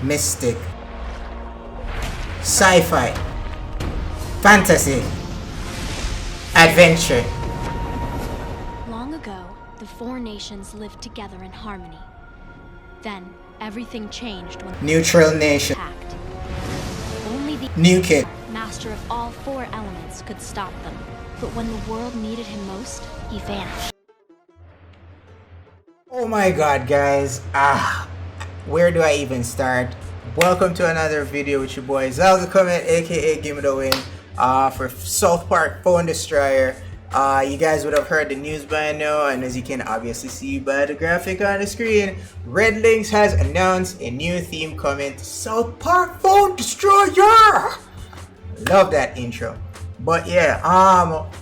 mystic, sci-fi, fantasy, adventure. Long ago, the four nations lived together in harmony. Then, everything changed when Neutral nation. attacked. Only the New kid. master of all four elements could stop them. But when the world needed him most, he vanished. Oh my god, guys. Where do I even start? Welcome to another video with your boy Zelda Comment, aka GimmeDaWin, for South Park Phone Destroyer. You guys would have heard the news by now, and as you can obviously see by the graphic on the screen, Red Links has announced a new theme coming to South Park Phone Destroyer. Love that intro. But yeah,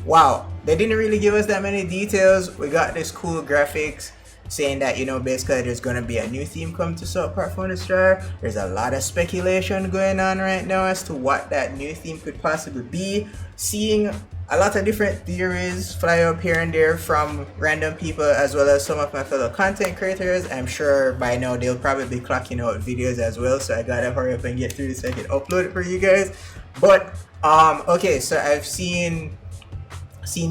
wow, they didn't really give us that many details. We got this cool graphics saying that, you know, basically there's gonna be a new theme come to South Park Phone Destroyer. There's a lot of speculation going on right now as to what that new theme could possibly be. Seeing a lot of different theories fly up here and there from random people, as well as some of my fellow content creators. I'm sure by now they'll probably be clocking out videos as well, so I gotta hurry up and get through this so I can upload it for you guys. But okay, so I've seen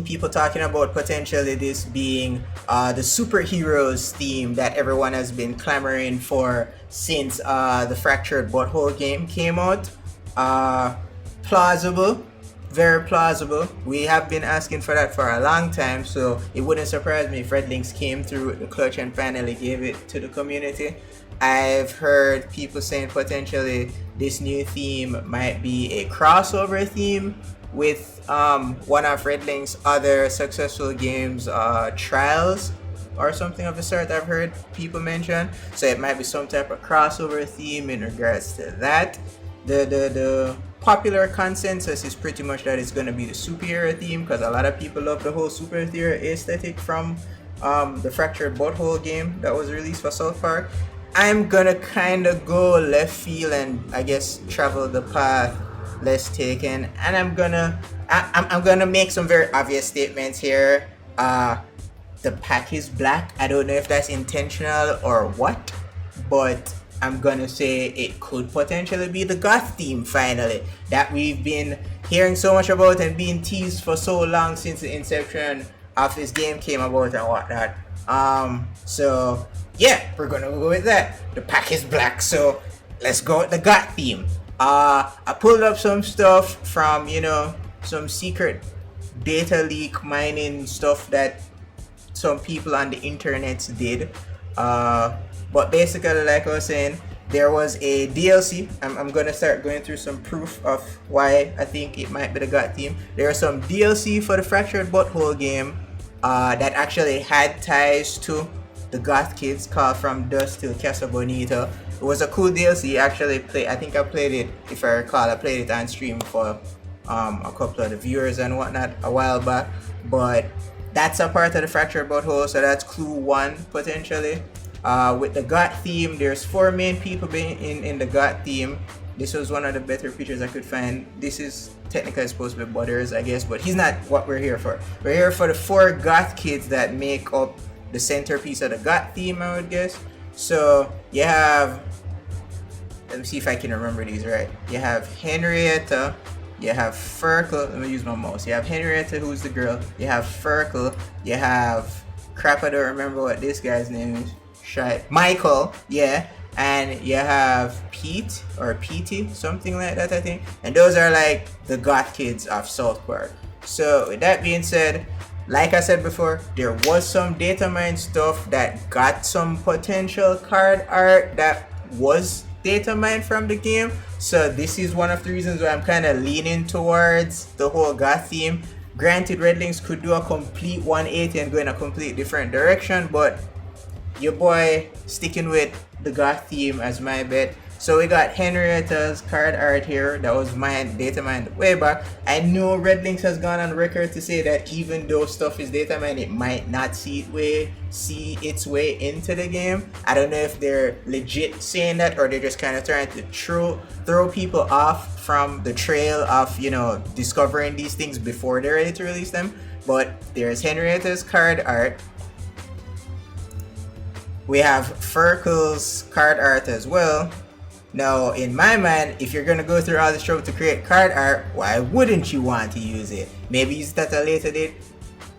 people talking about potentially this being the superheroes theme that everyone has been clamoring for since the Fractured Butthole game came out. Plausible, very plausible. We have been asking for that for a long time, so it wouldn't surprise me if Red Links came through with the clutch and finally gave it to the community. I've heard people saying potentially this new theme might be a crossover theme with one of Red Link's other successful games, Trials or something of the sort. I've heard people mention, so it might be some type of crossover theme in regards to that. The popular consensus is pretty much that it's going to be the superhero theme, because a lot of people love the whole superhero aesthetic from the Fractured Butthole game that was released for South Park. I'm gonna kind of go left field and I guess travel the path less taken, and I'm gonna make some very obvious statements here. The pack is black. I don't know if that's intentional or what, but I'm gonna say it could potentially be the goth theme finally that we've been hearing so much about and being teased for so long since the inception of this game came about and whatnot. So yeah, we're gonna go with that. The pack is black, so let's go with the goth theme. I pulled up some stuff from, you know, some secret data leak mining stuff that some people on the internet did. But basically, like I was saying, there was a DLC. I'm gonna start going through some proof of why I think it might be the goth theme. There was some DLC for the Fractured Butthole game that actually had ties to the goth kids, called From Dust Till Casa Bonita. It was a cool DLC. Actually I think I played it, if I recall, I played it on stream for a couple of the viewers and whatnot a while back. But that's a part of the Fractured Butthole, so that's clue one potentially. With the goth theme, there's four main people being in the goth theme. This was one of the better pictures I could find. This is technically supposed to be Butters, I guess, but he's not what we're here for. We're here for the four goth kids that make up the centerpiece of the goth theme, I would guess. So you have, let me see if I can remember these right. You have Henrietta, you have Ferkel. Let me use my mouse. You have Henrietta, who's the girl. You have Ferkel. You have crap, I don't remember what this guy's name is. Shite. Michael, yeah. And you have Pete or Petey, something like that, I think. And those are like the goth kids of South Park. So with that being said, like I said before, there was some data mine stuff that got some potential card art that was data mined from the game. So this is one of the reasons why I'm kind of leaning towards the whole goth theme. Granted, Red Links could do a complete 180 and go in a complete different direction, but your boy sticking with the goth theme as my bet. So we got Henrietta's card art here that was data mined way back. I know Red Links has gone on record to say that even though stuff is data mined, it might not see its way into the game. I don't know if they're legit saying that or they're just kind of trying to throw people off from the trail of, you know, discovering these things before they're ready to release them. But there's Henrietta's card art. We have Ferkel's card art as well. Now, in my mind, if you're gonna go through all this trouble to create card art, why wouldn't you want to use it? Maybe use it at a later date?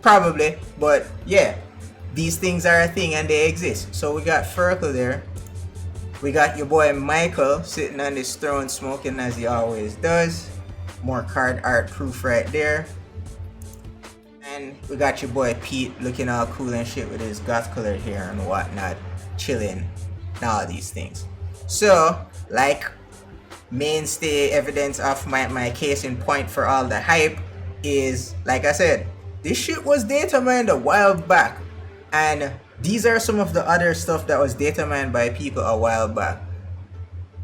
Probably, but yeah, these things are a thing and they exist. So we got Furkle there. We got your boy Michael sitting on this throne smoking as he always does. More card art proof right there. And we got your boy Pete looking all cool and shit with his goth colored hair and whatnot, chilling and all these things. So, like mainstay evidence of my case in point for all the hype is, like I said, this shit was data mined a while back. And these are some of the other stuff that was data mined by people a while back.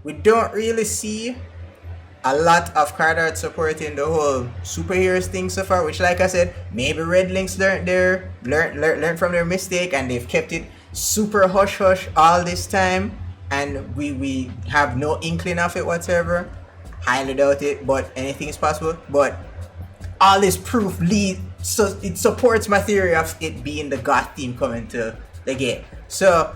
We don't really see a lot of card art supporting the whole superheroes thing so far, which, like I said, maybe Red Links learned from their mistake and they've kept it super hush hush all this time, and we have no inkling of it whatsoever. Highly doubt it, but anything is possible. But all this proof so it supports my theory of it being the goth theme coming to the game. So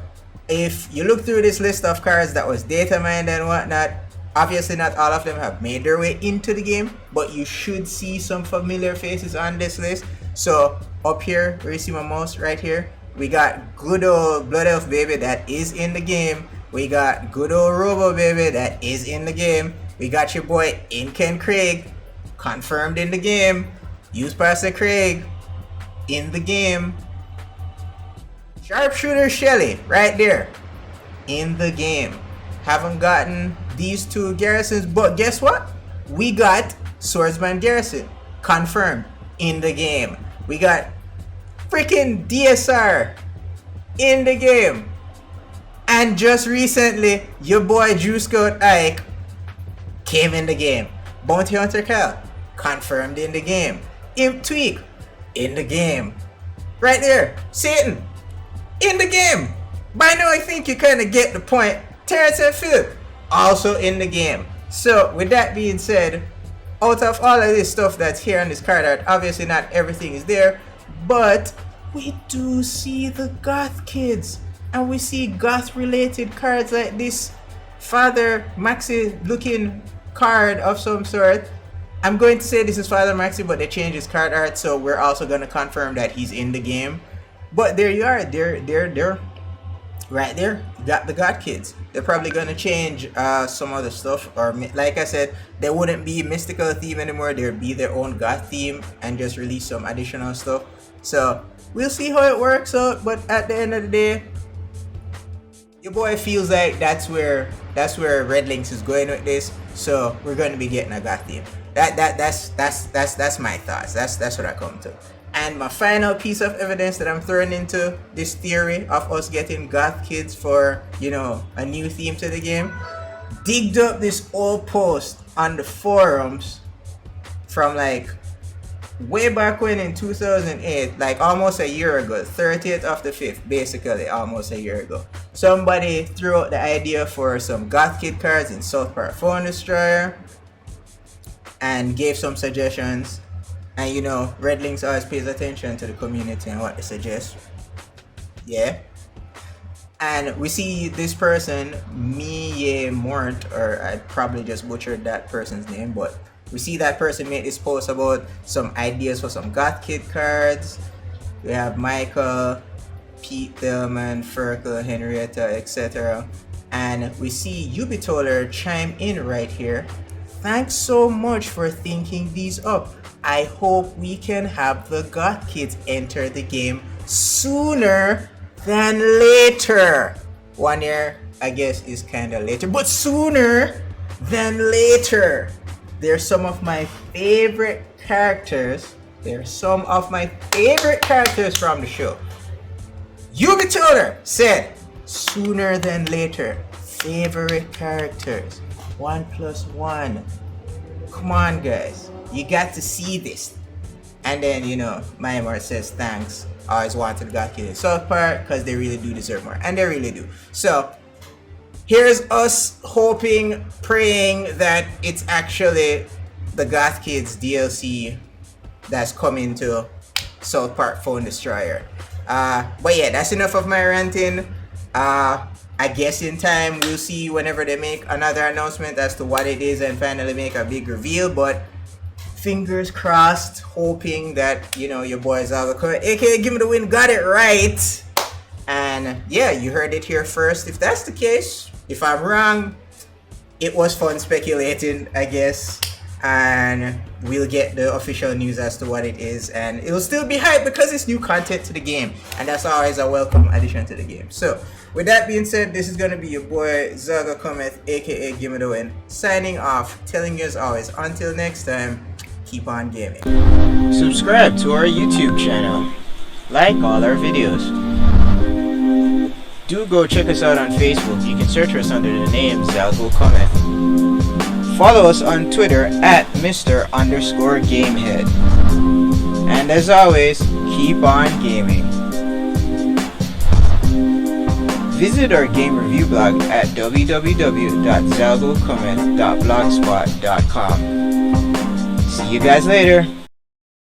if you look through this list of cards that was data mined and whatnot, obviously not all of them have made their way into the game, but you should see some familiar faces on this list. So up here, where you see my mouse right here, we got good old Blood Elf Baby that is in the game. We got good old Robo Baby that is in the game. We got your boy Inken Craig, confirmed in the game. Use Pastor Craig in the game. Sharpshooter Shelly right there in the game. Haven't gotten these two garrisons, but guess what? We got Swordsman Garrison confirmed in the game. We got freaking DSR in the game. And just recently, your boy Drew Scott Ike came in the game. Bounty Hunter Cal confirmed in the game. Imp Tweak in the game. Right there, Satan in the game. By now I think you kind of get the point. Terrence and Phil also in the game. So with that being said, out of all of this stuff that's here on this card art, obviously not everything is there, but we do see the goth kids, and we see goth related cards like this Father Maxi looking card of some sort. I'm going to say this is Father Maxi, but they changed his card art, so we're also going to confirm that he's in the game. But there you are, they're right there. You got the God Kids. They're probably going to change some other stuff, or like I said, they wouldn't be mystical theme anymore. There'd be their own God theme and just release some additional stuff. So we'll see how it works out, but at the end of the day, your boy feels like that's where Red Links is going with this. So we're going to be getting a God theme. That's my thoughts. That's what I come to. And my final piece of evidence that I'm throwing into this theory of us getting goth kids for, you know, a new theme to the game, digged up this old post on the forums from like way back when in 2008, like almost a year ago, 30th of the 5th, basically almost a year ago. Somebody threw out the idea for some goth kid cards in South Park Phone Destroyer and gave some suggestions. And you know, Red Links always pays attention to the community and what they suggest. Yeah. And we see this person, Miye Mort, or I probably just butchered that person's name, but we see that person make this post about some ideas for some goth kid cards. We have Michael, Pete, Thelman, Furkle, Henrietta, etc. And we see Ubitoler chime in right here. Thanks so much for thinking these up. I hope we can have the goth kids enter the game sooner than later. 1 year, I guess, is kind of later, but sooner than later. They're some of my favorite characters. They're some of my favorite characters from the show. Ubitoler said, sooner than later. Favorite characters. 1+1. Come on, guys. You got to see this. And then, you know, Myanmar says thanks. I always wanted God Kid in South Park because they really do deserve more. And they really do. So, here's us hoping, praying that it's actually the Goth Kids DLC that's coming to South Park Phone Destroyer. But yeah, that's enough of my ranting. I guess in time we'll see whenever they make another announcement as to what it is and finally make a big reveal. But fingers crossed, hoping that, you know, your boys are aka GimmeDaWin got it right. And yeah, you heard it here first. If that's the case, if I'm wrong, it was fun speculating, I guess. And we'll get the official news as to what it is, and it'll still be hype because it's new content to the game, and that's always a welcome addition to the game. So with that being said, this is gonna be your boy Zaga Cometh, aka GimmeDaWin, signing off, telling you as always, until next time, keep on gaming. Subscribe to our YouTube channel, like all our videos. Do go check us out on Facebook. You can search us under the name Zaga Cometh. Follow us on Twitter at Mr_Gamehead. And as always, keep on gaming. Visit our game review blog at www.zalgocometh.blogspot.com. See you guys later.